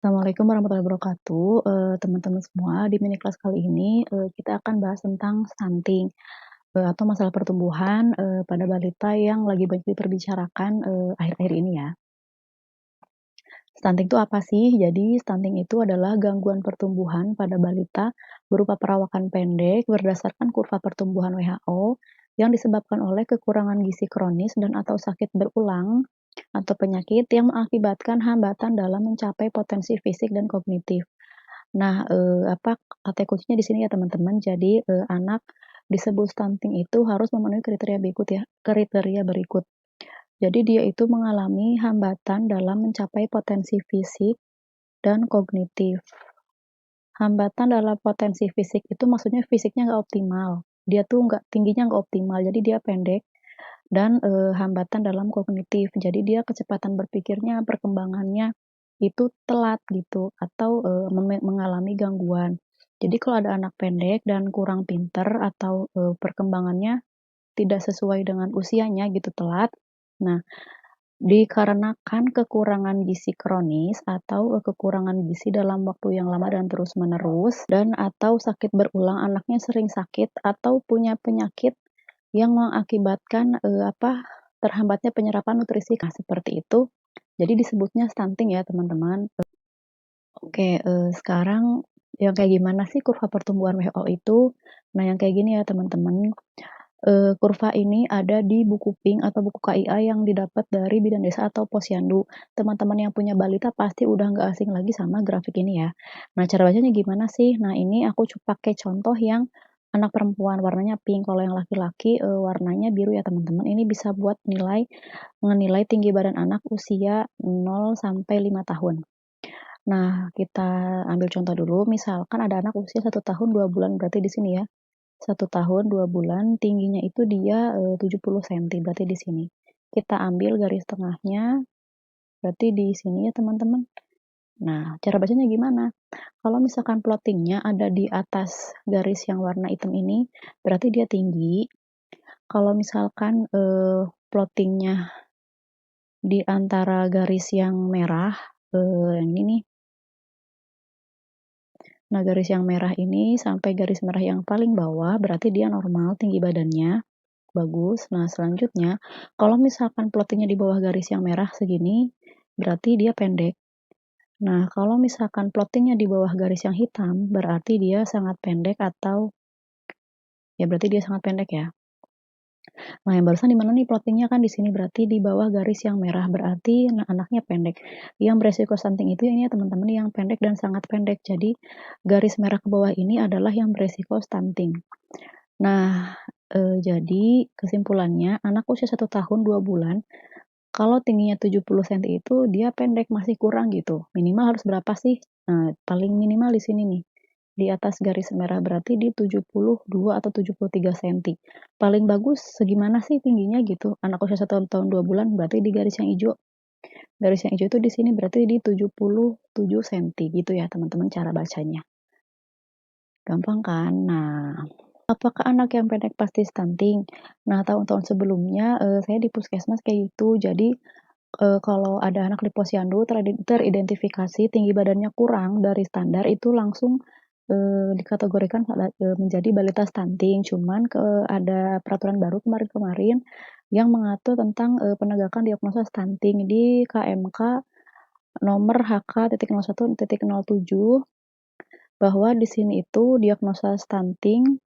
Assalamualaikum warahmatullahi wabarakatuh, teman-teman semua. Di mini kelas kali ini, kita akan bahas tentang stunting, atau masalah pertumbuhan, pada balita yang lagi banyak diperbicarakan, akhir-akhir ini ya. Stunting itu apa sih? Jadi stunting itu adalah gangguan pertumbuhan pada balita berupa perawakan pendek berdasarkan kurva pertumbuhan WHO yang disebabkan oleh kekurangan gizi kronis dan atau sakit berulang atau penyakit yang mengakibatkan hambatan dalam mencapai potensi fisik dan kognitif. Nah, kata kuncinya di sini ya teman-teman. Jadi, anak disebut stunting itu harus memenuhi kriteria berikut. Jadi dia itu mengalami hambatan dalam mencapai potensi fisik dan kognitif. Hambatan dalam potensi fisik itu maksudnya fisiknya nggak optimal. Dia tuh tingginya nggak optimal, jadi dia pendek dan, hambatan dalam kognitif. Jadi dia kecepatan berpikirnya, perkembangannya itu telat gitu atau, mengalami gangguan. Jadi kalau ada anak pendek dan kurang pinter atau, perkembangannya tidak sesuai dengan usianya gitu, telat. Nah, dikarenakan kekurangan gizi kronis atau, kekurangan gizi dalam waktu yang lama dan terus-menerus dan atau sakit berulang, anaknya sering sakit atau punya penyakit yang mengakibatkan, terhambatnya penyerapan nutrisi, seperti itu. Jadi disebutnya stunting ya teman-teman. Oke, sekarang yang kayak gimana sih kurva pertumbuhan WHO itu? Nah yang kayak gini ya teman-teman, kurva ini ada di buku Pink atau buku KIA yang didapat dari Bidan Desa atau Posyandu. Teman-teman yang punya balita pasti udah nggak asing lagi sama grafik ini ya. Nah cara bacanya gimana sih? Nah ini aku pakai contoh yang anak perempuan warnanya pink, kalau yang laki-laki, warnanya biru ya teman-teman. Ini bisa buat menilai tinggi badan anak usia 0 sampai 5 tahun. Nah, kita ambil contoh dulu, misalkan ada anak usia 1 tahun 2 bulan, berarti di sini ya, 1 tahun 2 bulan, tingginya itu dia, 70 senti, berarti di sini. Kita ambil garis tengahnya, berarti di sini ya teman-teman. Nah, cara bacanya gimana? Kalau misalkan plottingnya ada di atas garis yang warna hitam ini, berarti dia tinggi. Kalau misalkan, plotting di antara garis yang merah, yang ini nih. Nah, garis yang merah ini sampai garis merah yang paling bawah, berarti dia normal tinggi badannya, bagus. Nah, selanjutnya, kalau misalkan plottingnya di bawah garis yang merah segini, berarti dia pendek. Nah, kalau misalkan plottingnya di bawah garis yang hitam, berarti dia sangat pendek atau ya berarti dia sangat pendek ya. Nah, yang barusan di mana nih plottingnya kan di sini, berarti di bawah garis yang merah, berarti nah anaknya pendek. Yang beresiko stunting itu ini ya teman-teman yang pendek dan sangat pendek. Jadi garis merah ke bawah ini adalah yang beresiko stunting. Nah, jadi kesimpulannya anak usia 1 tahun 2 bulan kalau tingginya 70 senti itu dia pendek, masih kurang gitu. Minimal harus berapa sih? Nah, paling minimal di sini nih, di atas garis merah berarti di 72 atau 73 senti. Paling bagus segimana sih tingginya gitu? Anak usia 1 tahun 2 bulan berarti di garis yang hijau. Garis yang hijau itu di sini berarti di 77 senti gitu ya teman-teman cara bacanya. Gampang kan? Nah, apakah anak yang pendek pasti stunting? Nah, tahun-tahun sebelumnya, saya di puskesmas kayak gitu. Jadi, kalau ada anak di posyandu teridentifikasi tinggi badannya kurang dari standar, itu langsung, dikategorikan menjadi balita stunting. Cuman ada peraturan baru kemarin-kemarin yang mengatur tentang, penegakan diagnosa stunting di KMK nomor HK.01.07, bahwa di sini itu diagnosa stunting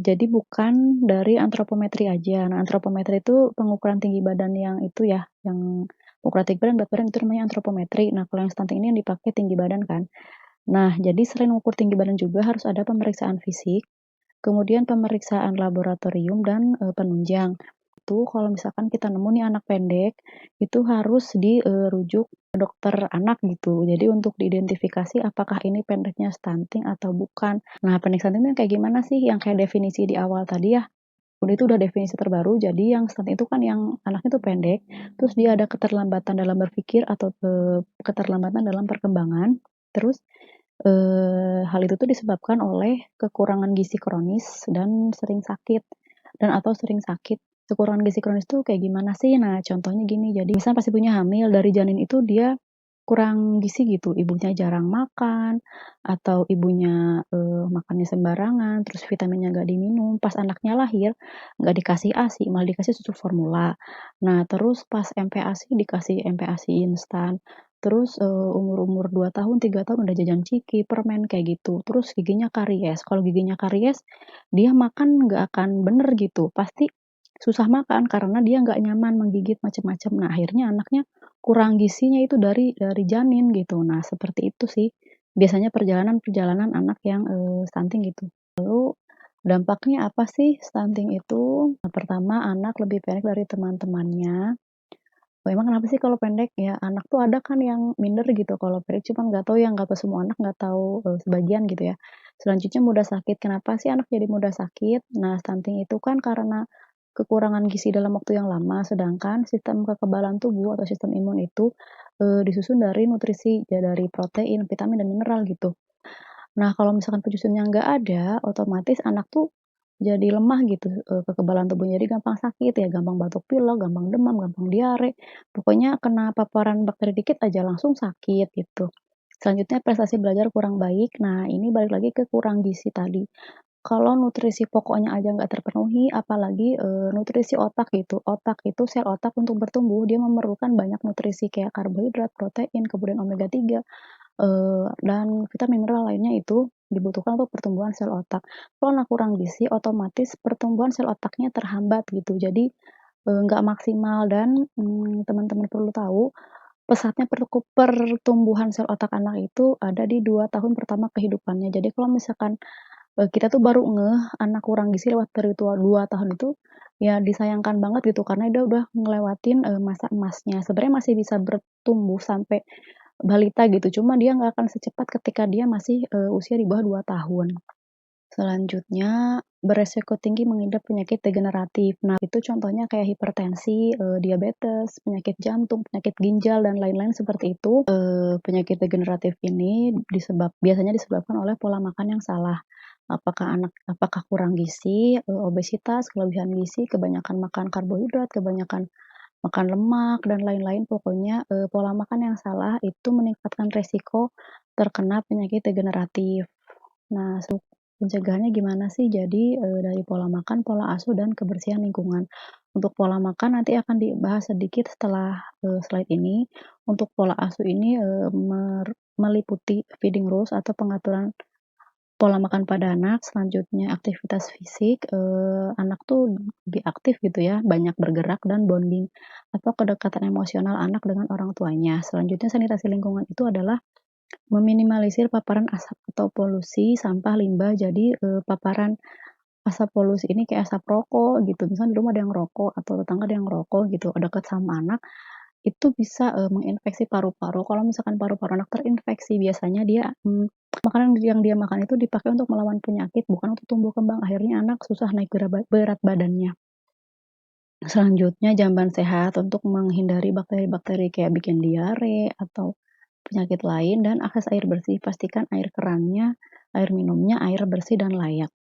jadi bukan dari antropometri aja. Nah, antropometri itu pengukuran tinggi badan yang itu ya, yang ukuran tinggi badan, berat badan itu namanya antropometri. Nah, kalau yang stunting ini yang dipakai tinggi badan kan. Nah, jadi selain mengukur tinggi badan juga harus ada pemeriksaan fisik, kemudian pemeriksaan laboratorium dan, penunjang. Itu kalau misalkan kita nemu nih anak pendek, itu harus dirujuk ke dokter anak gitu. Jadi untuk diidentifikasi apakah ini pendeknya stunting atau bukan. Nah, pendek stunting itu kayak gimana sih? Yang kayak definisi di awal tadi ya, itu udah definisi terbaru. Jadi yang stunting itu kan yang anaknya tuh pendek, terus dia ada keterlambatan dalam berpikir atau, keterlambatan dalam perkembangan. Terus, hal itu tuh disebabkan oleh kekurangan gizi kronis dan sering sakit atau sering sakit. Kekurangan gizi kronis tuh kayak gimana sih? Nah, contohnya gini, jadi misal pas ibunya hamil, dari janin itu dia kurang gizi gitu, ibunya jarang makan, atau ibunya, makannya sembarangan, terus vitaminnya nggak diminum, pas anaknya lahir nggak dikasih ASI, malah dikasih susu formula. Nah, terus pas MPASI dikasih MPASI instan, terus, umur-umur 2 tahun, 3 tahun udah jajan ciki, permen, kayak gitu. Terus giginya karies, kalau giginya karies, dia makan nggak akan bener gitu, pasti susah makan karena dia nggak nyaman menggigit macem-macem. Nah, akhirnya anaknya kurang gizinya itu dari janin gitu. Nah, seperti itu sih biasanya perjalanan-perjalanan anak yang, stunting gitu. Lalu dampaknya apa sih stunting itu? Nah, pertama anak lebih pendek dari teman-temannya. Oh, emang kenapa sih kalau pendek? Ya anak tuh ada kan yang minder gitu kalau pendek, cuman nggak tahu ya, nggak tahu semua anak, nggak tahu, sebagian gitu ya. Selanjutnya mudah sakit, kenapa sih anak jadi mudah sakit? Nah, stunting itu kan karena kekurangan gizi dalam waktu yang lama, sedangkan sistem kekebalan tubuh atau sistem imun itu, disusun dari nutrisi, ya dari protein, vitamin, dan mineral gitu. Nah, kalau misalkan penyusunnya nggak ada, otomatis anak tuh jadi lemah gitu, kekebalan tubuhnya, jadi gampang sakit ya, gampang batuk pilek, gampang demam, gampang diare, pokoknya kena paparan bakteri dikit aja langsung sakit gitu. Selanjutnya prestasi belajar kurang baik, nah ini balik lagi ke kurang gizi tadi. Kalau nutrisi pokoknya aja nggak terpenuhi, apalagi, nutrisi otak gitu. Otak itu sel otak untuk bertumbuh, dia memerlukan banyak nutrisi kayak karbohidrat, protein, kemudian omega 3. Dan vitamin mineral lainnya itu dibutuhkan untuk pertumbuhan sel otak. Kalau anak kurang gizi, otomatis pertumbuhan sel otaknya terhambat gitu. Jadi, nggak maksimal dan, teman-teman perlu tahu, pesatnya pertumbuhan sel otak anak itu ada di 2 tahun pertama kehidupannya. Jadi kalau misalkan, kita tuh baru ngeh anak kurang gizi lewat dari 2 tahun itu, ya disayangkan banget gitu karena dia udah ngelewatin, masa emasnya. Sebenarnya masih bisa bertumbuh sampai balita gitu, cuma dia nggak akan secepat ketika dia masih, usia di bawah 2 tahun. Selanjutnya, beresiko tinggi mengidap penyakit degeneratif. Nah, itu contohnya kayak hipertensi, diabetes, penyakit jantung, penyakit ginjal, dan lain-lain seperti itu. Penyakit degeneratif ini biasanya disebabkan oleh pola makan yang salah. Apakah kurang gizi, obesitas, kelebihan gizi, kebanyakan makan karbohidrat, kebanyakan makan lemak, dan lain-lain. Pokoknya, pola makan yang salah itu meningkatkan resiko terkena penyakit degeneratif. Nah, pencegahannya gimana sih? Jadi, dari pola makan, pola asuh, dan kebersihan lingkungan. Untuk pola makan nanti akan dibahas sedikit setelah, slide ini. Untuk pola asuh ini, meliputi feeding rules atau pengaturan pola makan pada anak. Selanjutnya aktivitas fisik, anak tuh lebih aktif gitu ya, banyak bergerak dan bonding atau kedekatan emosional anak dengan orang tuanya. Selanjutnya sanitasi lingkungan itu adalah meminimalisir paparan asap atau polusi, sampah, limbah. Jadi, paparan asap polusi ini kayak asap rokok gitu, misalnya di rumah ada yang rokok atau tetangga ada yang rokok gitu, dekat sama anak, itu bisa, menginfeksi paru-paru. Kalau misalkan paru-paru anak terinfeksi, biasanya dia, makanan yang dia makan itu dipakai untuk melawan penyakit, bukan untuk tumbuh kembang, akhirnya anak susah naik berat badannya. Selanjutnya jamban sehat untuk menghindari bakteri-bakteri kayak bikin diare atau penyakit lain, dan akses air bersih, pastikan air kerannya, air minumnya air bersih dan layak.